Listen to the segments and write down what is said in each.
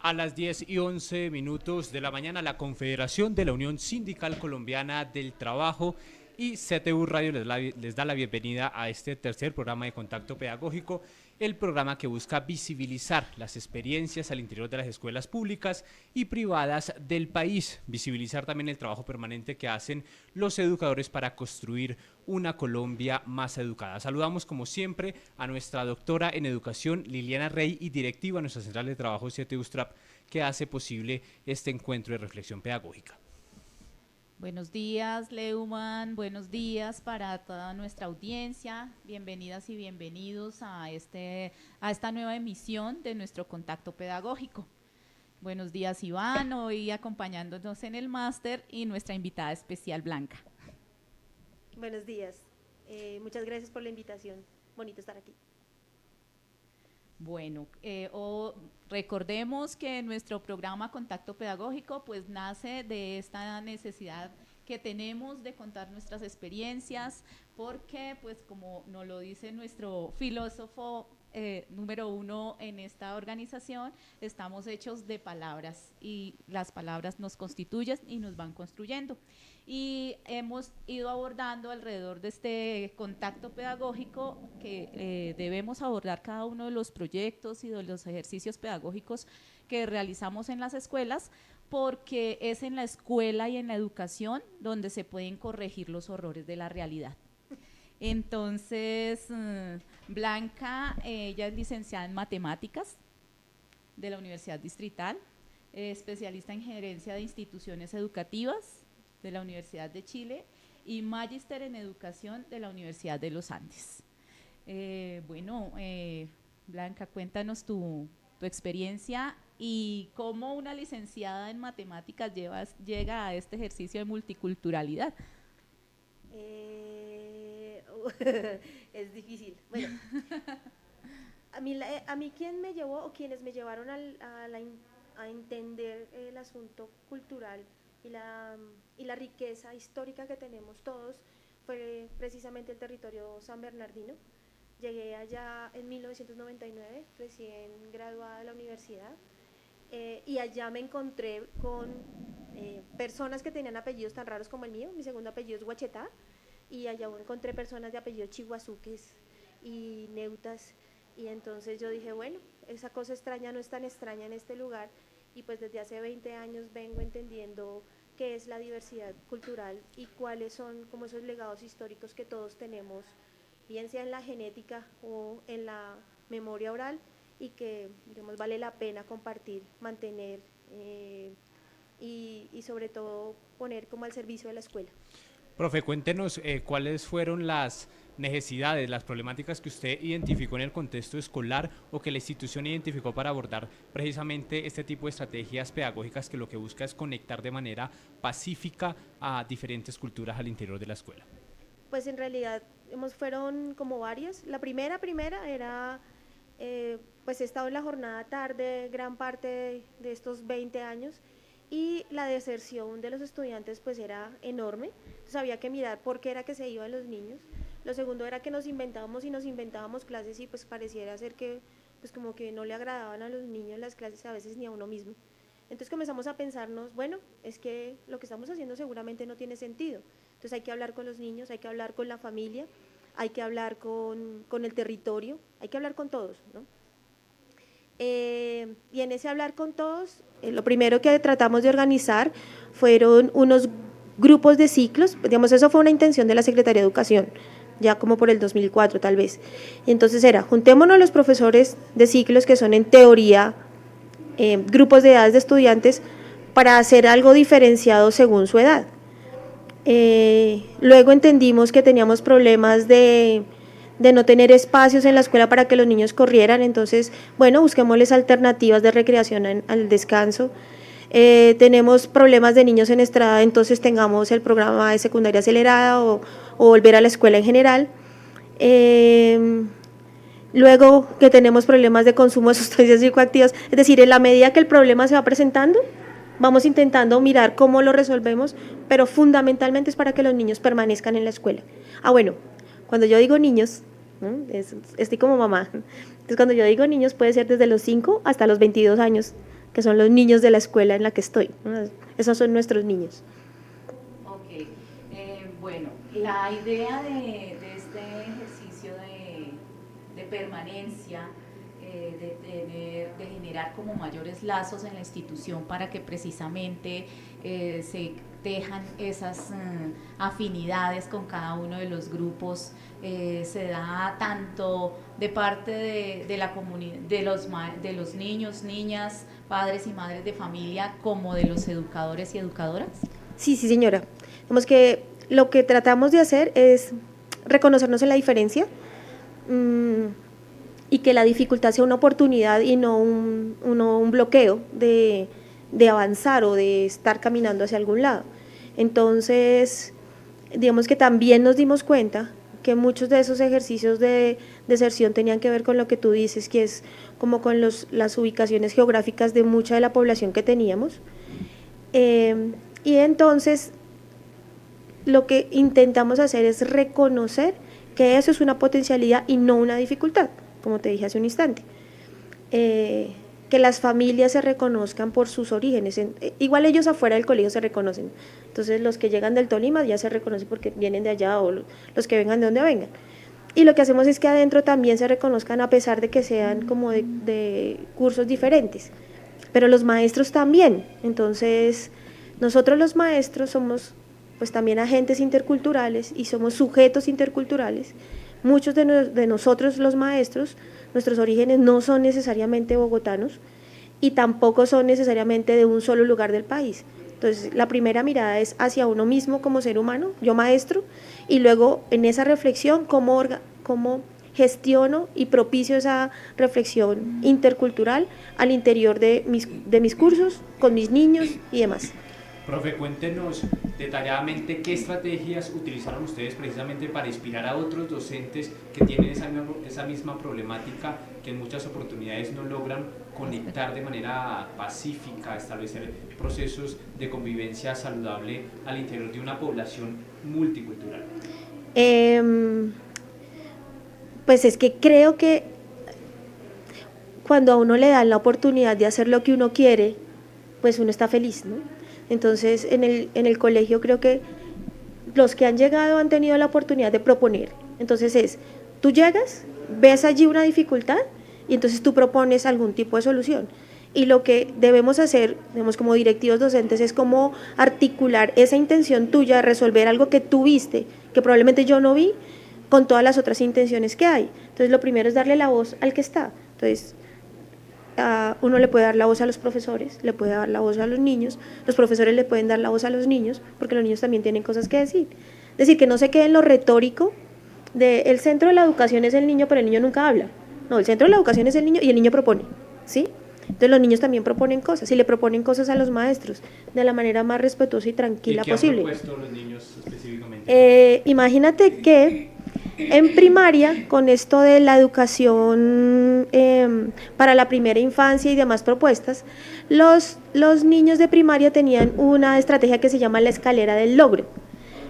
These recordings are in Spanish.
A las 10:11 de la mañana, la Confederación de la Unión Sindical Colombiana del Trabajo y CTU Radio les da la bienvenida a este tercer programa de Contacto Pedagógico, el programa que busca visibilizar las experiencias al interior de las escuelas públicas y privadas del país, visibilizar también el trabajo permanente que hacen los educadores para construir una Colombia más educada. Saludamos como siempre a nuestra doctora en educación Liliana Rey y directiva de nuestra central de trabajo CTU Strap, que hace posible este encuentro de reflexión pedagógica. Buenos días, Leumann, buenos días para toda nuestra audiencia, bienvenidas y bienvenidos a esta nueva emisión de nuestro Contacto Pedagógico. Buenos días, Iván, hoy acompañándonos en el máster y nuestra invitada especial, Blanca. Buenos días, muchas gracias por la invitación, bonito estar aquí. Bueno, recordemos que nuestro programa Contacto Pedagógico pues nace de esta necesidad que tenemos de contar nuestras experiencias, porque pues como nos lo dice nuestro filósofo número uno en esta organización, estamos hechos de palabras y las palabras nos constituyen y nos van construyendo. Y hemos ido abordando alrededor de este contacto pedagógico que debemos abordar cada uno de los proyectos y de los ejercicios pedagógicos que realizamos en las escuelas, porque es en la escuela y en la educación donde se pueden corregir los horrores de la realidad. Entonces, Blanca, ella es licenciada en matemáticas de la Universidad Distrital, especialista en gerencia de instituciones educativas de la Universidad de Chile y magíster en educación de la Universidad de los Andes. Blanca, cuéntanos tu experiencia y cómo una licenciada en matemáticas llega a este ejercicio de multiculturalidad. Es difícil. Bueno, a mí quien me llevó o quienes me llevaron a entender el asunto cultural y la riqueza histórica que tenemos todos fue precisamente el territorio San Bernardino. Llegué allá en 1999, recién graduada de la universidad, y allá me encontré con personas que tenían apellidos tan raros como el mío. Mi segundo apellido es Huachetá, y allá encontré personas de apellido Chihuazuques y Neutas, y entonces yo dije, bueno, esa cosa extraña no es tan extraña en este lugar, y pues desde hace 20 años vengo entendiendo qué es la diversidad cultural y cuáles son como esos legados históricos que todos tenemos, bien sea en la genética o en la memoria oral, y que, digamos, vale la pena compartir, mantener y sobre todo poner como al servicio de la escuela. Profe, cuéntenos cuáles fueron las necesidades, las problemáticas que usted identificó en el contexto escolar o que la institución identificó para abordar precisamente este tipo de estrategias pedagógicas que lo que busca es conectar de manera pacífica a diferentes culturas al interior de la escuela. Pues en realidad fueron como varias. La primera era, pues he estado en la jornada tarde gran parte de estos 20 años, y la deserción de los estudiantes pues era enorme. Entonces había que mirar por qué era que se iban los niños. Lo segundo era que nos inventábamos clases, y pues pareciera ser que pues como que no le agradaban a los niños las clases a veces ni a uno mismo. Entonces comenzamos a pensarnos, bueno, es que lo que estamos haciendo seguramente no tiene sentido. Entonces hay que hablar con los niños, hay que hablar con la familia, hay que hablar con el territorio, hay que hablar con todos, ¿no? Y en ese hablar con todos, lo primero que tratamos de organizar fueron unos grupos de ciclos. Digamos, eso fue una intención de la Secretaría de Educación, ya como por el 2004 tal vez. Y entonces juntémonos los profesores de ciclos, que son en teoría grupos de edades de estudiantes, para hacer algo diferenciado según su edad. Luego entendimos que teníamos problemas de no tener espacios en la escuela para que los niños corrieran. Entonces, bueno, busquémosles alternativas de recreación al descanso. Tenemos problemas de niños en estrada, entonces tengamos el programa de secundaria acelerada o volver a la escuela en general. Luego que tenemos problemas de consumo de sustancias psicoactivas, es decir, en la medida que el problema se va presentando, vamos intentando mirar cómo lo resolvemos, pero fundamentalmente es para que los niños permanezcan en la escuela. Bueno, cuando yo digo niños, ¿no? Estoy como mamá. Entonces, cuando yo digo niños, puede ser desde los 5 hasta los 22 años que son los niños de la escuela en la que estoy, ¿no? Esos son nuestros niños. Ok, bueno, la idea de este ejercicio de permanencia, de generar como mayores lazos en la institución para que precisamente se tejan esas afinidades con cada uno de los grupos, se da tanto de parte de la comunidad, de los niños, niñas, padres y madres de familia, como de los educadores y educadoras. Sí, sí, señora. Digamos que lo que tratamos de hacer es reconocernos en la diferencia, y que la dificultad sea una oportunidad y no un bloqueo de avanzar o de estar caminando hacia algún lado. Entonces, digamos que también nos dimos cuenta que muchos de esos ejercicios de deserción tenían que ver con lo que tú dices, que es como con las ubicaciones geográficas de mucha de la población que teníamos. Y entonces, lo que intentamos hacer es reconocer que eso es una potencialidad y no una dificultad, como te dije hace un instante. Que las familias se reconozcan por sus orígenes. Igual ellos afuera del colegio se reconocen. Entonces los que llegan del Tolima ya se reconocen porque vienen de allá, o los que vengan de donde vengan. Y lo que hacemos es que adentro también se reconozcan, a pesar de que sean como de cursos diferentes. Pero los maestros también. Entonces nosotros los maestros somos pues también agentes interculturales y somos sujetos interculturales. Muchos de nosotros los maestros, nuestros orígenes no son necesariamente bogotanos y tampoco son necesariamente de un solo lugar del país. Entonces, la primera mirada es hacia uno mismo como ser humano, yo maestro, y luego en esa reflexión, cómo gestiono y propicio esa reflexión intercultural al interior de mis cursos, con mis niños y demás. Profe, cuéntenos detalladamente qué estrategias utilizaron ustedes precisamente para inspirar a otros docentes que tienen esa misma problemática, que en muchas oportunidades no logran conectar de manera pacífica, establecer procesos de convivencia saludable al interior de una población multicultural. Pues es que creo que cuando a uno le dan la oportunidad de hacer lo que uno quiere, pues uno está feliz, ¿no? Entonces, en el colegio creo que los que han llegado han tenido la oportunidad de proponer. Entonces tú llegas, ves allí una dificultad y entonces tú propones algún tipo de solución. Y lo que debemos hacer, digamos, como directivos docentes, es como articular esa intención tuya de resolver algo que tú viste, que probablemente yo no vi, con todas las otras intenciones que hay. Entonces, lo primero es darle la voz al que está. Entonces, uno le puede dar la voz a los profesores, le puede dar la voz a los niños, los profesores le pueden dar la voz a los niños, porque los niños también tienen cosas que decir. Es decir, que no se quede en lo retórico de el centro de la educación es el niño, pero el niño nunca habla. No, el centro de la educación es el niño y el niño propone, ¿sí? Entonces los niños también proponen cosas y le proponen cosas a los maestros de la manera más respetuosa y tranquila posible. ¿Y qué han propuesto los niños específicamente? Imagínate que en primaria, con esto de la educación para la primera infancia y demás propuestas, los niños de primaria tenían una estrategia que se llama la escalera del logro.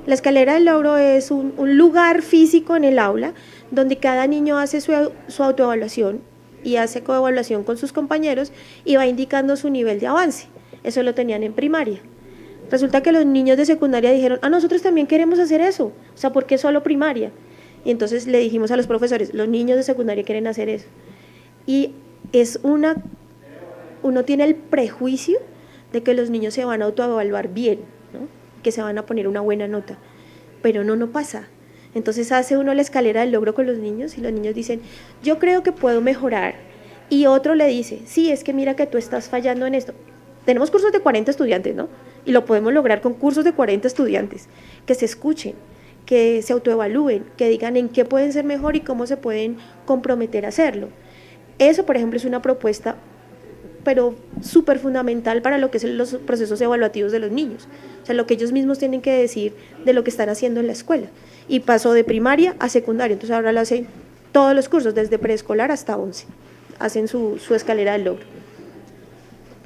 La escalera del logro es un lugar físico en el aula donde cada niño hace su autoevaluación y hace coevaluación con sus compañeros y va indicando su nivel de avance. Eso lo tenían en primaria. Resulta que los niños de secundaria dijeron, nosotros también queremos hacer eso, o sea, ¿por qué solo primaria? Y entonces le dijimos a los profesores, los niños de secundaria quieren hacer eso. Y es uno tiene el prejuicio de que los niños se van a autoevaluar bien, ¿no? Que se van a poner una buena nota, pero no pasa. Entonces hace uno la escalera del logro con los niños y los niños dicen, yo creo que puedo mejorar. Y otro le dice, sí, es que mira que tú estás fallando en esto. Tenemos cursos de 40 estudiantes, ¿no? Y lo podemos lograr con cursos de 40 estudiantes, que se escuchen, que se autoevalúen, que digan en qué pueden ser mejor y cómo se pueden comprometer a hacerlo. Eso, por ejemplo, es una propuesta, pero súper fundamental para lo que son los procesos evaluativos de los niños. O sea, lo que ellos mismos tienen que decir de lo que están haciendo en la escuela. Y pasó de primaria a secundaria, entonces ahora lo hacen todos los cursos, desde preescolar hasta 11. Hacen su escalera del logro.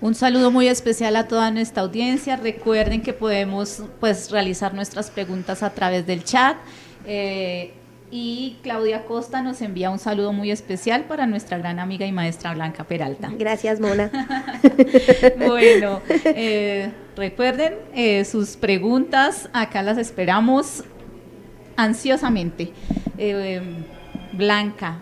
Un saludo muy especial a toda nuestra audiencia. Recuerden que podemos realizar nuestras preguntas a través del chat. Y Claudia Costa nos envía un saludo muy especial para nuestra gran amiga y maestra Blanca Peralta. Gracias, Mona. Bueno, recuerden sus preguntas, acá las esperamos ansiosamente. Blanca,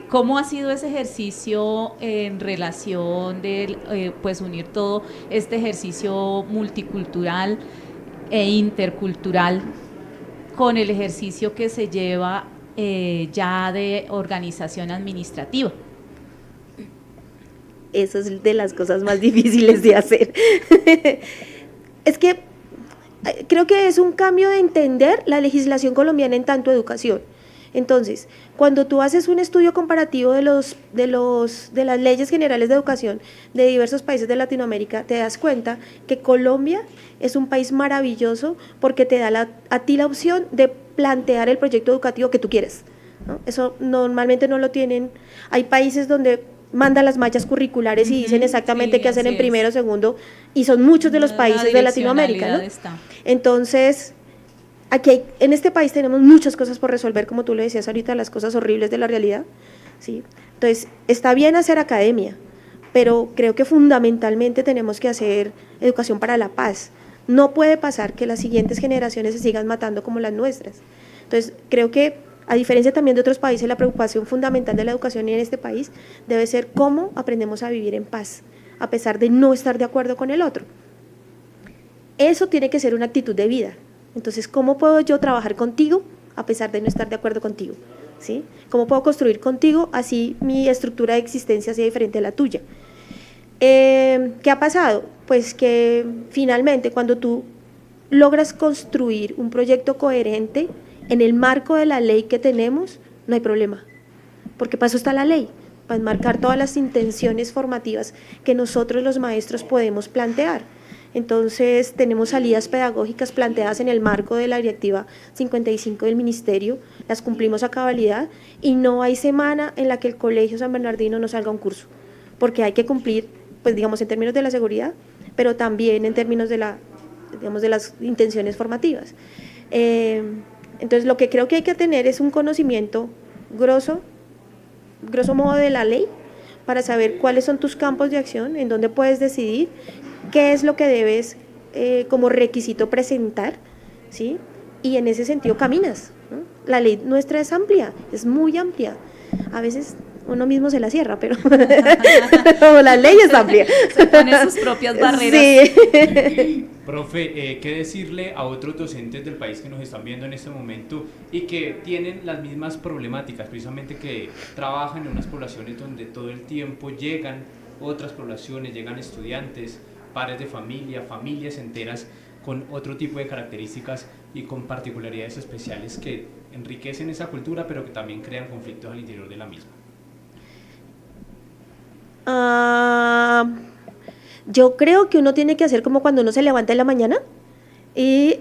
¿cómo ha sido ese ejercicio en relación de pues unir todo este ejercicio multicultural e intercultural con el ejercicio que se lleva ya de organización administrativa? Eso es de las cosas más difíciles de hacer. Es que creo que es un cambio de entender la legislación colombiana en tanto educación. Entonces, cuando tú haces un estudio comparativo de las leyes generales de educación de diversos países de Latinoamérica, te das cuenta que Colombia es un país maravilloso porque te da a ti la opción de plantear el proyecto educativo que tú quieres, ¿no? Eso normalmente no lo tienen. Hay países donde mandan las mallas curriculares y dicen exactamente qué hacer en primero, segundo, y son muchos de los países de Latinoamérica, ¿no? Entonces, aquí en este país tenemos muchas cosas por resolver, como tú lo decías ahorita, las cosas horribles de la realidad, ¿sí? Entonces, está bien hacer academia, pero creo que fundamentalmente tenemos que hacer educación para la paz. No puede pasar que las siguientes generaciones se sigan matando como las nuestras. Entonces, creo que, a diferencia también de otros países, la preocupación fundamental de la educación en este país debe ser cómo aprendemos a vivir en paz, a pesar de no estar de acuerdo con el otro. Eso tiene que ser una actitud de vida. Entonces, ¿cómo puedo yo trabajar contigo a pesar de no estar de acuerdo contigo? ¿Sí? ¿Cómo puedo construir contigo así mi estructura de existencia sea diferente a la tuya? ¿Qué ha pasado? Pues que finalmente cuando tú logras construir un proyecto coherente en el marco de la ley que tenemos, no hay problema, porque para eso está la ley, para enmarcar todas las intenciones formativas que nosotros los maestros podemos plantear. Entonces, tenemos salidas pedagógicas planteadas en el marco de la Directiva 55 del Ministerio, las cumplimos a cabalidad y no hay semana en la que el Colegio San Bernardino no salga a un curso, porque hay que cumplir, pues digamos, en términos de la seguridad, pero también en términos de las intenciones formativas. Entonces, lo que creo que hay que tener es un conocimiento grosso modo de la ley, para saber cuáles son tus campos de acción, en dónde puedes decidir, qué es lo que debes como requisito presentar, ¿sí? Y en ese sentido caminas, ¿no? La ley nuestra es amplia, es muy amplia. A veces uno mismo se la cierra, pero la ley es amplia. Se pone sus propias barreras. Sí. Profe, ¿qué decirle a otros docentes del país que nos están viendo en este momento y que tienen las mismas problemáticas, precisamente que trabajan en unas poblaciones donde todo el tiempo llegan otras poblaciones, llegan estudiantes, padres de familia, familias enteras con otro tipo de características y con particularidades especiales que enriquecen esa cultura, pero que también crean conflictos al interior de la misma? Yo creo que uno tiene que hacer como cuando uno se levanta en la mañana y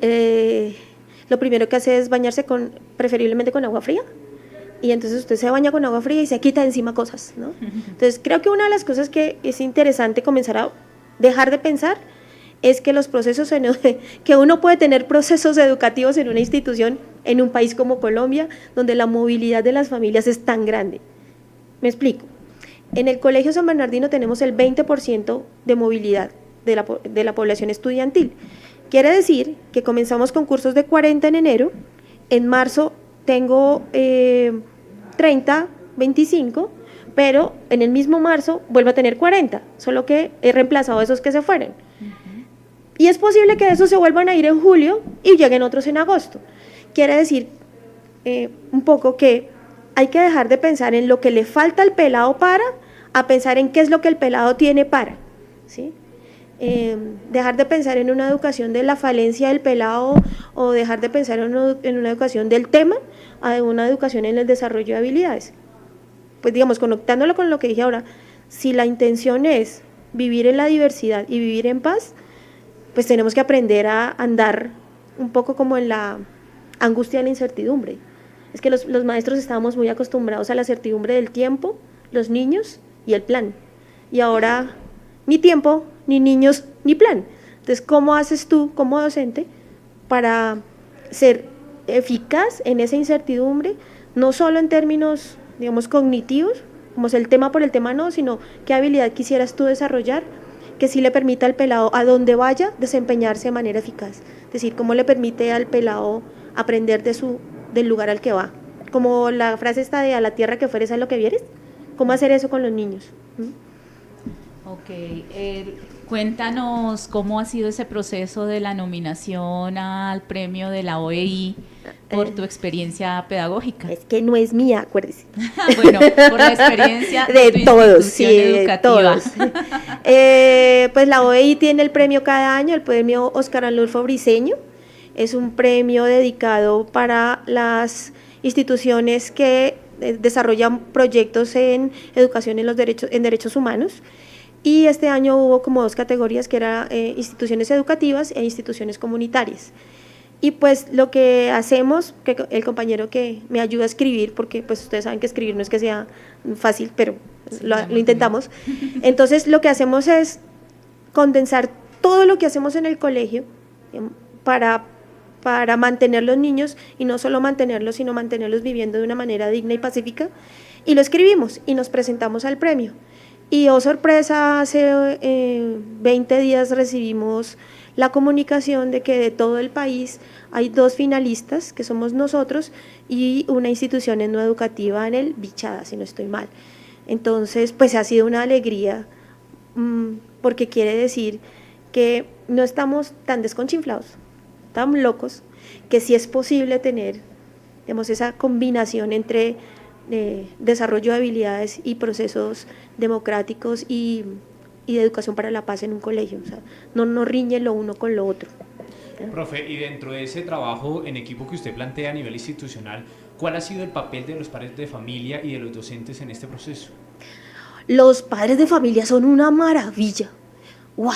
lo primero que hace es bañarse preferiblemente con agua fría, y entonces usted se baña con agua fría y se quita de encima cosas, ¿no? Entonces creo que una de las cosas que es interesante comenzar a dejar de pensar es que los procesos, que uno puede tener procesos educativos en una institución en un país como Colombia, donde la movilidad de las familias es tan grande. Me explico. En el Colegio San Bernardino tenemos el 20% de movilidad de la población estudiantil. Quiere decir que comenzamos con cursos de 40 en enero, en marzo tengo 30, 25, pero en el mismo marzo vuelvo a tener 40, solo que he reemplazado a esos que se fueron. Y es posible que esos se vuelvan a ir en julio y lleguen otros en agosto. Quiere decir un poco que hay que dejar de pensar en lo que le falta al pelado a pensar en qué es lo que el pelado tiene para, ¿sí? Dejar de pensar en una educación de la falencia del pelado, o dejar de pensar en una educación del tema a una educación en el desarrollo de habilidades. Pues digamos, conectándolo con lo que dije ahora, si la intención es vivir en la diversidad y vivir en paz, pues tenemos que aprender a andar un poco como en la angustia de la incertidumbre. Es que los maestros estábamos muy acostumbrados a la certidumbre del tiempo, los niños y el plan. Y ahora ni tiempo, ni niños, ni plan. Entonces, ¿cómo haces tú como docente para ser eficaz en esa incertidumbre, no solo en términos, digamos, cognitivos, como es el tema por el tema no, sino qué habilidad quisieras tú desarrollar que sí le permita al pelado, a donde vaya, desempeñarse de manera eficaz. Es decir, cómo le permite al pelado aprender del lugar al que va. Como la frase esta de a la tierra que fueres a lo que vieres, ¿cómo hacer eso con los niños? Ok, cuéntanos cómo ha sido ese proceso de la nominación al premio de la OEI por tu experiencia pedagógica. Es que no es mía, acuérdese. Bueno, por la experiencia de tu todos, sí, educativa. de todos. Pues la OEI tiene el premio cada año, el premio Óscar Arnulfo Briceño. Es un premio dedicado para las instituciones que desarrollan proyectos en educación en derechos humanos. Y este año hubo como 2 categorías, que eran instituciones educativas e instituciones comunitarias. Y pues lo que hacemos, que el compañero que me ayuda a escribir, porque pues ustedes saben que escribir no es que sea fácil, pero sí, lo intentamos. Entonces lo que hacemos es condensar todo lo que hacemos en el colegio para mantener los niños, y no solo mantenerlos, sino mantenerlos viviendo de una manera digna y pacífica, y lo escribimos y nos presentamos al premio. Y oh sorpresa, hace 20 días recibimos la comunicación de que de todo el país hay 2 finalistas, que somos nosotros, y una institución no educativa en el Bichada, si no estoy mal. Entonces, pues ha sido una alegría, porque quiere decir que no estamos tan desconchinflados, tan locos, que sí es posible tener, digamos, esa combinación entre desarrollo de habilidades y procesos democráticos y de educación para la paz en un colegio. O sea, no riñe lo uno con lo otro. Profe, y dentro de ese trabajo en equipo que usted plantea a nivel institucional, ¿cuál ha sido el papel de los padres de familia y de los docentes en este proceso? Los padres de familia son una maravilla. ¡Guau!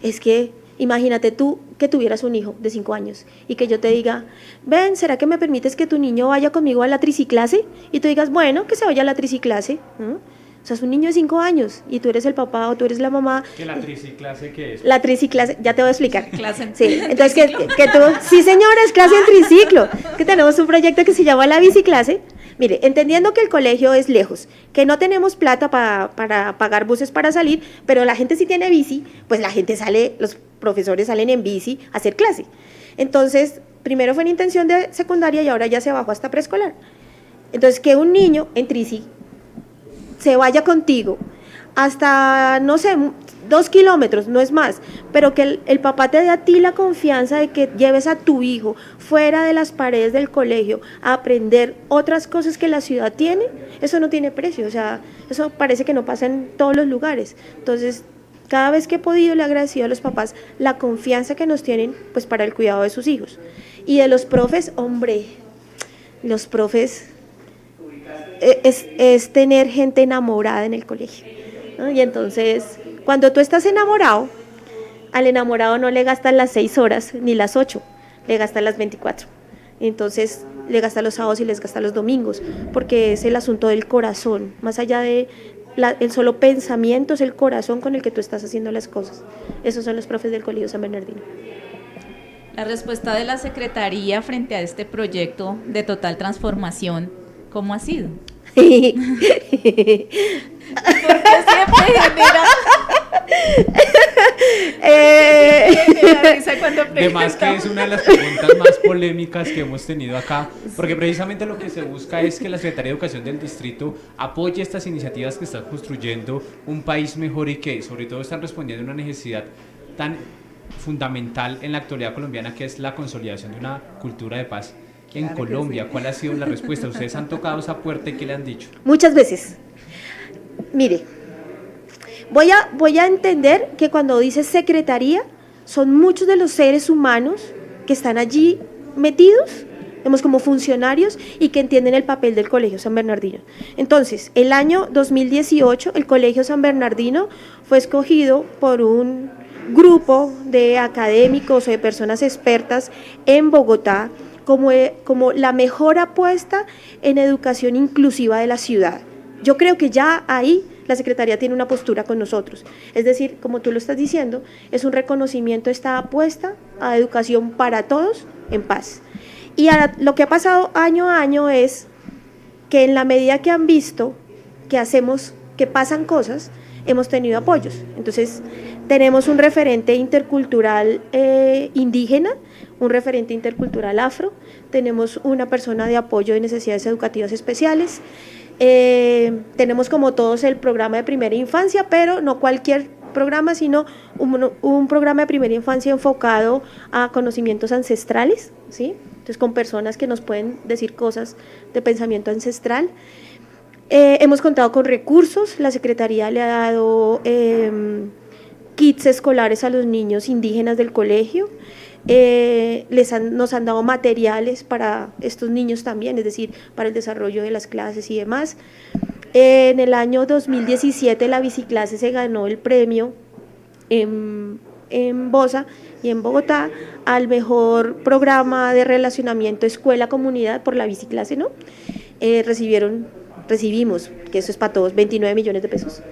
Es que imagínate tú que tuvieras un hijo de 5 años y que yo te diga, ven, ¿será que me permites que tu niño vaya conmigo a la triciclase? Y tú digas, bueno, que se vaya a la triciclase. O sea, es un niño de 5 años y tú eres el papá o tú eres la mamá. ¿Que la triciclase qué es? La triciclase, ya te voy a explicar. Clase sí, entonces que tú, sí señora, es clase en triciclo. Que tenemos un proyecto que se llama la biciclase. Mire, entendiendo que el colegio es lejos, que no tenemos plata para pagar buses para salir, pero la gente sí tiene bici, pues la gente sale, los profesores salen en bici a hacer clase. Entonces, primero fue en intención de secundaria y ahora ya se bajó hasta preescolar. Entonces, que un niño en trici se vaya contigo hasta, no sé, 2 kilómetros, no es más, pero que el papá te dé a ti la confianza de que lleves a tu hijo fuera de las paredes del colegio a aprender otras cosas que la ciudad tiene, eso no tiene precio. O sea, eso parece que no pasa en todos los lugares. Entonces, cada vez que he podido, le he agradecido a los papás la confianza que nos tienen, pues, para el cuidado de sus hijos. Y de los profes, hombre, los profes es tener gente enamorada en el colegio, ¿no? Y entonces, cuando tú estás enamorado, al enamorado no le gastan las 6 horas ni las 8, le gastan las 24. Entonces, le gasta los sábados y les gasta los domingos, porque es el asunto del corazón, más allá de el solo pensamiento, es el corazón con el que tú estás haciendo las cosas. Esos son los profes del Colegio San Bernardino. La respuesta de la Secretaría frente a este proyecto de total transformación, ¿cómo ha sido? Porque siempre genera Además que es una de las preguntas más polémicas que hemos tenido acá, porque precisamente lo que se busca es que la Secretaría de Educación del Distrito apoye estas iniciativas que están construyendo un país mejor y que sobre todo están respondiendo a una necesidad tan fundamental en la actualidad colombiana, que es la consolidación de una cultura de paz. En Claro Colombia, sí. ¿cuál ha sido la respuesta? ¿Ustedes han tocado esa puerta y qué le han dicho? Muchas veces. Mire, voy a entender que cuando dice secretaría, son muchos de los seres humanos que están allí metidos, vemos como funcionarios y que entienden el papel del Colegio San Bernardino. Entonces, el año 2018, el Colegio San Bernardino fue escogido por un grupo de académicos o de personas expertas en Bogotá como la mejor apuesta en educación inclusiva de la ciudad. Yo creo que ya ahí la Secretaría tiene una postura con nosotros. Es decir, como tú lo estás diciendo, es un reconocimiento, esta apuesta a educación para todos en paz. Y lo que ha pasado año a año es que en la medida que han visto que hacemos, que pasan cosas, hemos tenido apoyos. Entonces, tenemos un referente intercultural indígena, un referente intercultural afro, tenemos una persona de apoyo de necesidades educativas especiales, tenemos como todos el programa de primera infancia, pero no cualquier programa, sino un programa de primera infancia enfocado a conocimientos ancestrales, ¿sí? Entonces, con personas que nos pueden decir cosas de pensamiento ancestral. Hemos contado con recursos, la Secretaría le ha dado kits escolares a los niños indígenas del colegio, nos han dado materiales para estos niños también, es decir, para el desarrollo de las clases y demás. En el año 2017 la Biciclase se ganó el premio en Bosa y en Bogotá al mejor programa de relacionamiento escuela-comunidad por la Biciclase, ¿no? Recibimos, que eso es para todos, 29 millones de pesos.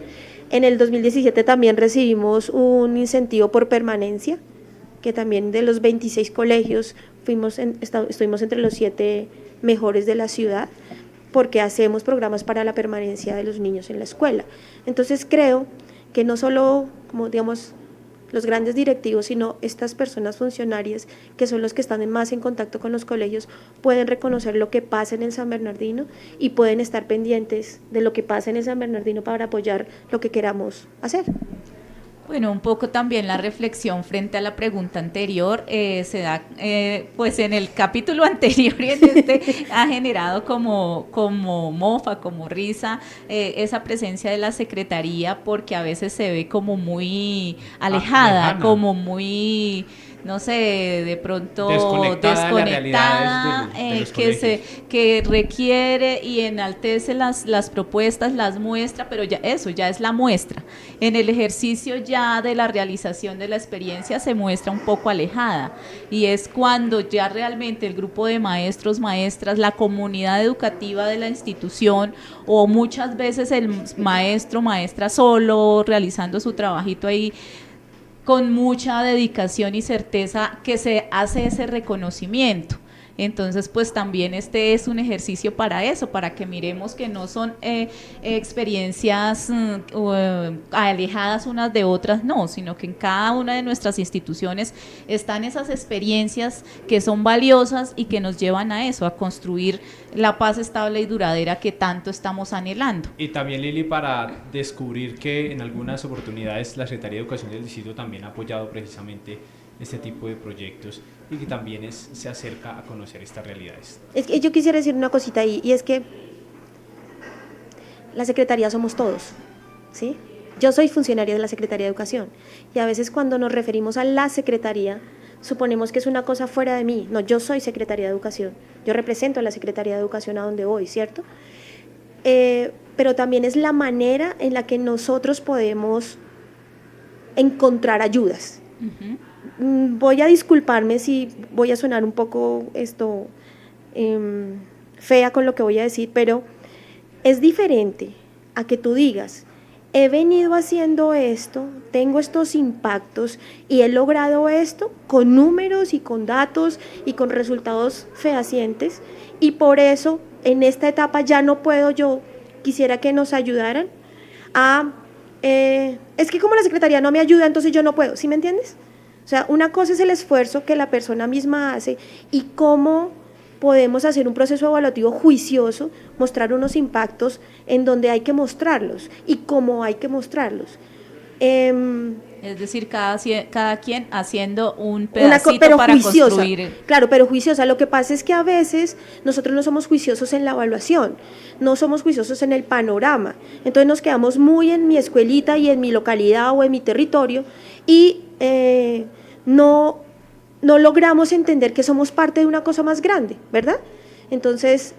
En el 2017 también recibimos un incentivo por permanencia, que también de los 26 colegios estuvimos entre los 7 mejores de la ciudad, porque hacemos programas para la permanencia de los niños en la escuela. Entonces creo que no solo, como digamos, los grandes directivos, sino estas personas funcionarias, que son los que están más en contacto con los colegios, pueden reconocer lo que pasa en el San Bernardino y pueden estar pendientes de lo que pasa en el San Bernardino para apoyar lo que queramos hacer. Bueno, un poco también la reflexión frente a la pregunta anterior se da, pues en el capítulo anterior y en este ha generado como mofa, como risa, esa presencia de la Secretaría, porque a veces se ve como muy alejada, como muy, no sé, de pronto desconectada que requiere y enaltece las propuestas, las muestra, pero ya es la muestra. En el ejercicio ya de la realización de la experiencia se muestra un poco alejada, y es cuando ya realmente el grupo de maestros, maestras, la comunidad educativa de la institución, o muchas veces el maestro, maestra solo realizando su trabajito ahí, con mucha dedicación y certeza, que se hace ese reconocimiento. Entonces, pues también este es un ejercicio para eso, para que miremos que no son experiencias alejadas unas de otras, no, sino que en cada una de nuestras instituciones están esas experiencias que son valiosas y que nos llevan a eso, a construir la paz estable y duradera que tanto estamos anhelando. Y también, Lili, para descubrir que en algunas oportunidades la Secretaría de Educación del Distrito también ha apoyado precisamente este tipo de proyectos y que también se acerca a conocer estas realidades. Es que yo quisiera decir una cosita ahí, y es que la Secretaría somos todos, ¿sí? Yo soy funcionaria de la Secretaría de Educación, y a veces cuando nos referimos a la Secretaría, suponemos que es una cosa fuera de mí. No, yo soy Secretaría de Educación, yo represento a la Secretaría de Educación a donde voy, ¿cierto? Pero también es la manera en la que nosotros podemos encontrar ayudas. Uh-huh. Voy a disculparme si voy a sonar un poco fea con lo que voy a decir, pero es diferente a que tú digas, he venido haciendo esto, tengo estos impactos y he logrado esto con números y con datos y con resultados fehacientes, y por eso en esta etapa ya no puedo, yo quisiera que nos ayudaran a, es que como la Secretaría no me ayuda, entonces yo no puedo, ¿sí me entiendes? O sea, una cosa es el esfuerzo que la persona misma hace y cómo podemos hacer un proceso evaluativo juicioso, mostrar unos impactos en donde hay que mostrarlos y cómo hay que mostrarlos. Es decir, cada quien haciendo un pedacito para juiciosa, construir. Claro, pero juiciosa. Lo que pasa es que a veces nosotros no somos juiciosos en la evaluación, no somos juiciosos en el panorama. Entonces nos quedamos muy en mi escuelita y en mi localidad o en mi territorio y no logramos entender que somos parte de una cosa más grande, ¿verdad? Entonces,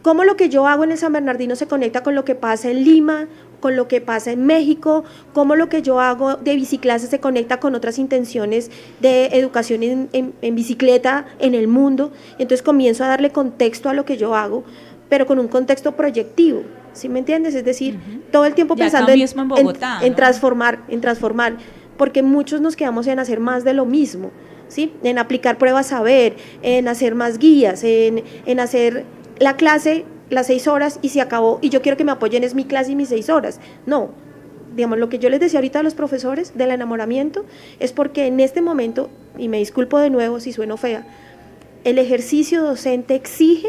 ¿cómo lo que yo hago en el San Bernardino se conecta con lo que pasa en Lima, con lo que pasa en México? ¿Cómo lo que yo hago de biciclase se conecta con otras intenciones de educación en bicicleta en el mundo? Entonces comienzo a darle contexto a lo que yo hago, pero con un contexto proyectivo, ¿sí me entiendes? Es decir, todo el tiempo pensando en Bogotá, en transformar, porque muchos nos quedamos en hacer más de lo mismo, ¿sí? En aplicar pruebas saber, en hacer más guías, en hacer la clase las 6 horas y se acabó y yo quiero que me apoyen es mi clase y mis 6 horas. No, digamos, lo que yo les decía ahorita a los profesores del enamoramiento es porque en este momento, y me disculpo de nuevo si sueno fea, el ejercicio docente exige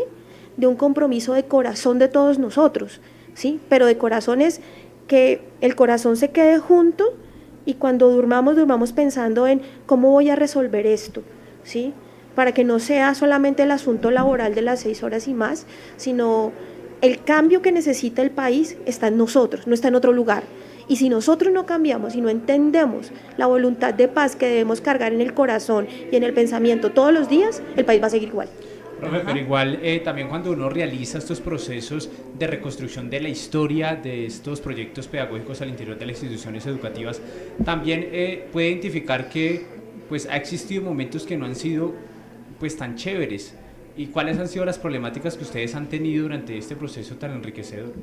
de un compromiso de corazón de todos nosotros, ¿sí? Pero de corazón es que el corazón se quede junto y cuando durmamos pensando en cómo voy a resolver esto, ¿sí? Para que no sea solamente el asunto laboral de las 6 horas y más, sino el cambio que necesita el país está en nosotros, no está en otro lugar. Y si nosotros no cambiamos y no entendemos la voluntad de paz que debemos cargar en el corazón y en el pensamiento todos los días, el país va a seguir igual. Profe, pero igual también cuando uno realiza estos procesos de reconstrucción de la historia de estos proyectos pedagógicos al interior de las instituciones educativas, también puede identificar que pues ha existido momentos que no han sido pues tan chéveres. ¿Y cuáles han sido las problemáticas que ustedes han tenido durante este proceso tan enriquecedor?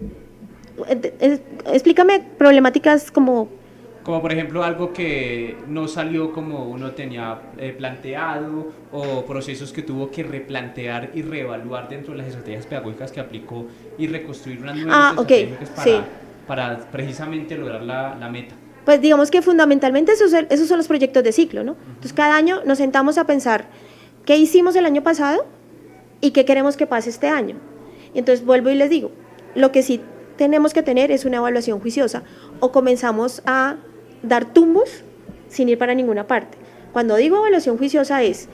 Explícame problemáticas como por ejemplo algo que no salió como uno tenía planteado, o procesos que tuvo que replantear y reevaluar dentro de las estrategias pedagógicas que aplicó y reconstruir unas nuevas estrategias para precisamente lograr la meta. Pues digamos que fundamentalmente esos son los proyectos de ciclo, ¿no? Entonces cada año nos sentamos a pensar qué hicimos el año pasado y qué queremos que pase este año. Y entonces vuelvo y les digo, lo que sí tenemos que tener es una evaluación juiciosa, o comenzamos a dar tumbos sin ir para ninguna parte. Cuando digo evaluación juiciosa es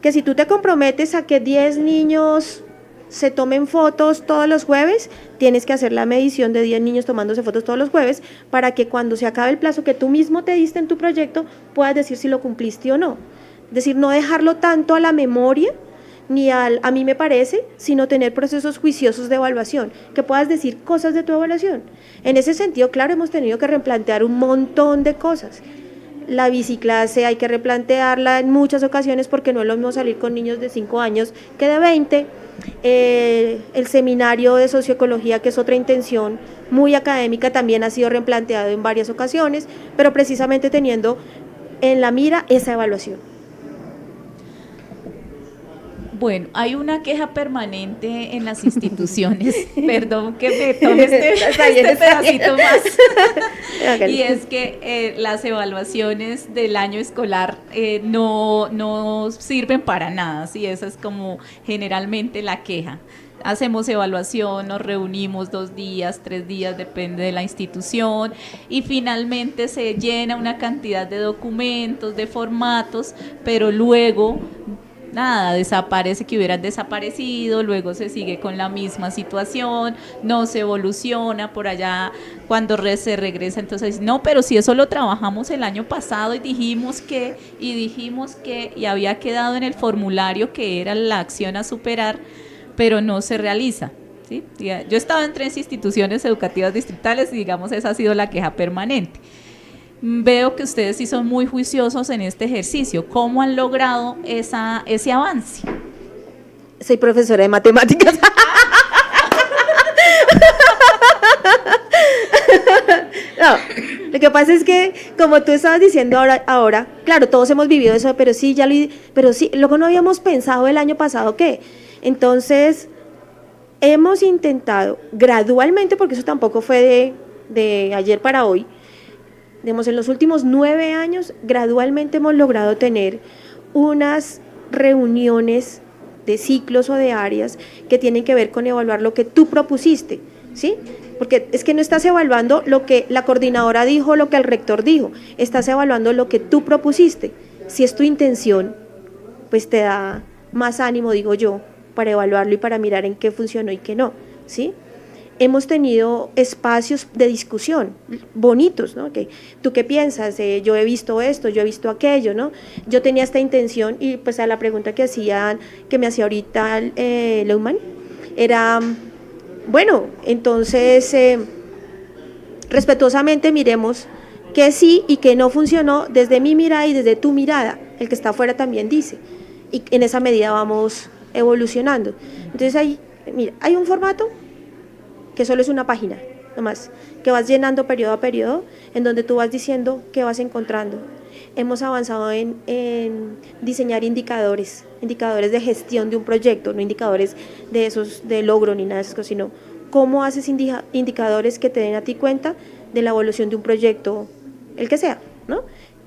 que si tú te comprometes a que 10 niños se tomen fotos todos los jueves, tienes que hacer la medición de 10 niños tomándose fotos todos los jueves para que cuando se acabe el plazo que tú mismo te diste en tu proyecto puedas decir si lo cumpliste o no. Es decir, no dejarlo tanto a la memoria ni a mí me parece, sino tener procesos juiciosos de evaluación, que puedas decir cosas de tu evaluación. En ese sentido, claro, hemos tenido que replantear un montón de cosas. La biciclase hay que replantearla en muchas ocasiones porque no es lo mismo salir con niños de 5 años que de 20. El seminario de socioecología, que es otra intención muy académica, también ha sido replanteado en varias ocasiones, pero precisamente teniendo en la mira esa evaluación. Bueno, hay una queja permanente en las instituciones, perdón que me tome este pedacito más, y es que las evaluaciones del año escolar no sirven para nada, ¿sí? Esa es como generalmente la queja. Hacemos evaluación, nos reunimos 2 días, 3 días, depende de la institución, y finalmente se llena una cantidad de documentos, de formatos, pero luego nada, desaparece que hubieran desaparecido, luego se sigue con la misma situación, no se evoluciona, por allá cuando se regresa, entonces no, pero si eso lo trabajamos el año pasado y dijimos que, y había quedado en el formulario que era la acción a superar, pero no se realiza, ¿sí? Yo he estado en 3 instituciones educativas distritales y digamos esa ha sido la queja permanente. Veo que ustedes sí son muy juiciosos en este ejercicio. ¿Cómo han logrado ese avance? Soy profesora de matemáticas. No, lo que pasa es que, como tú estabas diciendo ahora, claro, todos hemos vivido eso, pero sí, luego no habíamos pensado el año pasado qué. Entonces, hemos intentado gradualmente, porque eso tampoco fue de ayer para hoy, digamos, en los últimos 9 años, gradualmente hemos logrado tener unas reuniones de ciclos o de áreas que tienen que ver con evaluar lo que tú propusiste, ¿sí? Porque es que no estás evaluando lo que la coordinadora dijo, lo que el rector dijo, estás evaluando lo que tú propusiste. Si es tu intención, pues te da más ánimo, digo yo, para evaluarlo y para mirar en qué funcionó y qué no, ¿sí? Hemos tenido espacios de discusión bonitos, ¿no? ¿Tú qué piensas? Yo he visto esto, yo he visto aquello, ¿no? Yo tenía esta intención y pues a la pregunta que me hacía ahorita Leumann, era, bueno, entonces respetuosamente miremos qué sí y qué no funcionó desde mi mirada y desde tu mirada, el que está afuera también dice, y en esa medida vamos evolucionando. Entonces hay un formato que solo es una página, nomás, que vas llenando periodo a periodo, en donde tú vas diciendo qué vas encontrando. hemos avanzado en diseñar indicadores de gestión de un proyecto, no indicadores de esos de logro ni nada de eso, sino cómo haces indicadores que te den a ti cuenta de la evolución de un proyecto, el que sea, ¿no?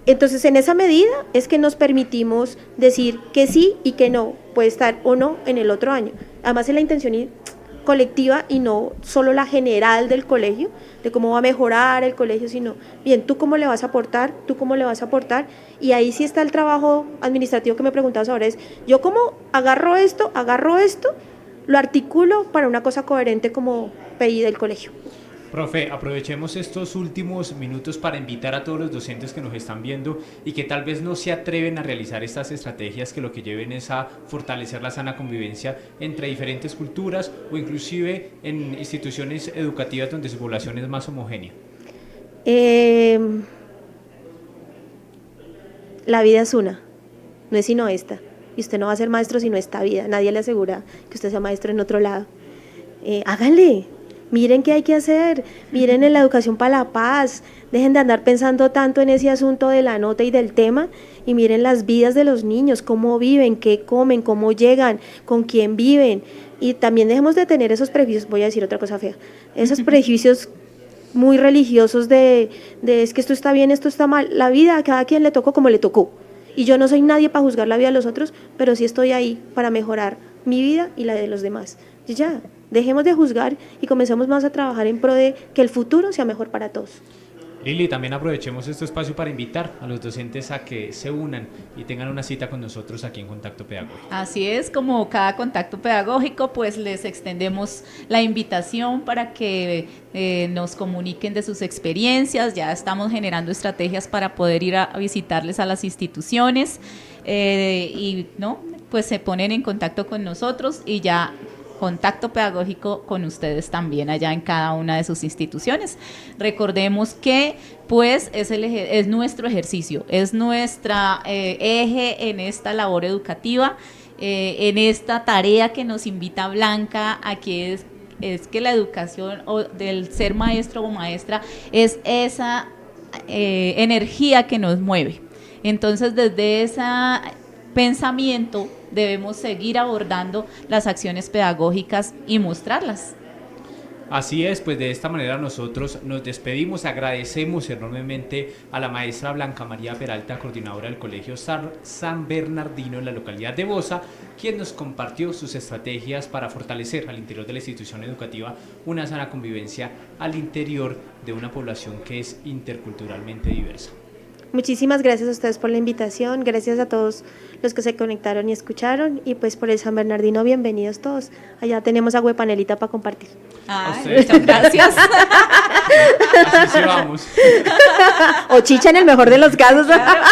Entonces, en esa medida es que nos permitimos decir que sí y que no, puede estar o no en el otro año. Además, es la intención colectiva y no solo la general del colegio, de cómo va a mejorar el colegio, sino, bien, tú cómo le vas a aportar, y ahí sí está el trabajo administrativo que me preguntabas ahora, es, yo cómo agarro esto, lo articulo para una cosa coherente como PI del colegio. Profe, aprovechemos estos últimos minutos para invitar a todos los docentes que nos están viendo y que tal vez no se atreven a realizar estas estrategias que lo que lleven es a fortalecer la sana convivencia entre diferentes culturas o inclusive en instituciones educativas donde su población es más homogénea. La vida es una, no es sino esta. Y usted no va a ser maestro sino esta vida. Nadie le asegura que usted sea maestro en otro lado. Háganle. Miren qué hay que hacer, miren en la educación para la paz, dejen de andar pensando tanto en ese asunto de la nota y del tema y miren las vidas de los niños, cómo viven, qué comen, cómo llegan, con quién viven y también dejemos de tener esos prejuicios, voy a decir otra cosa fea, esos prejuicios muy religiosos de es que esto está bien, esto está mal, la vida a cada quien le tocó como le tocó y yo no soy nadie para juzgar la vida de los otros, pero sí estoy ahí para mejorar mi vida y la de los demás, y ya. Dejemos de juzgar y comencemos más a trabajar en pro de que el futuro sea mejor para todos. Lili, también aprovechemos este espacio para invitar a los docentes a que se unan y tengan una cita con nosotros aquí en Contacto Pedagógico. Así es, como cada contacto pedagógico, pues les extendemos la invitación para que nos comuniquen de sus experiencias. Ya estamos generando estrategias para poder ir a visitarles a las instituciones y no, pues se ponen en contacto con nosotros y ya contacto pedagógico con ustedes también allá en cada una de sus instituciones. Recordemos que pues es nuestro ejercicio, es nuestra eje en esta labor educativa, en esta tarea que nos invita Blanca a que es que la educación o del ser maestro o maestra es esa energía que nos mueve. Entonces, desde ese pensamiento debemos seguir abordando las acciones pedagógicas y mostrarlas. Así es, pues de esta manera nosotros nos despedimos, agradecemos enormemente a la maestra Blanca María Peralta, coordinadora del Colegio San Bernardino en la localidad de Bosa, quien nos compartió sus estrategias para fortalecer al interior de la institución educativa una sana convivencia al interior de una población que es interculturalmente diversa. Muchísimas gracias a ustedes por la invitación, gracias a todos los que se conectaron y escucharon y pues por el San Bernardino bienvenidos todos. Allá tenemos agua de panelita para compartir. Muchas gracias. Así sí vamos. O chicha en el mejor de los casos. Claro.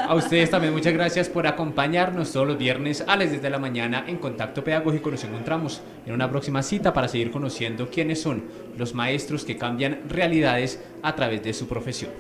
A ustedes también muchas gracias por acompañarnos todos los viernes a las 10 de la mañana en Contacto Pedagógico. Nos encontramos en una próxima cita para seguir conociendo quiénes son los maestros que cambian realidades a través de su profesión.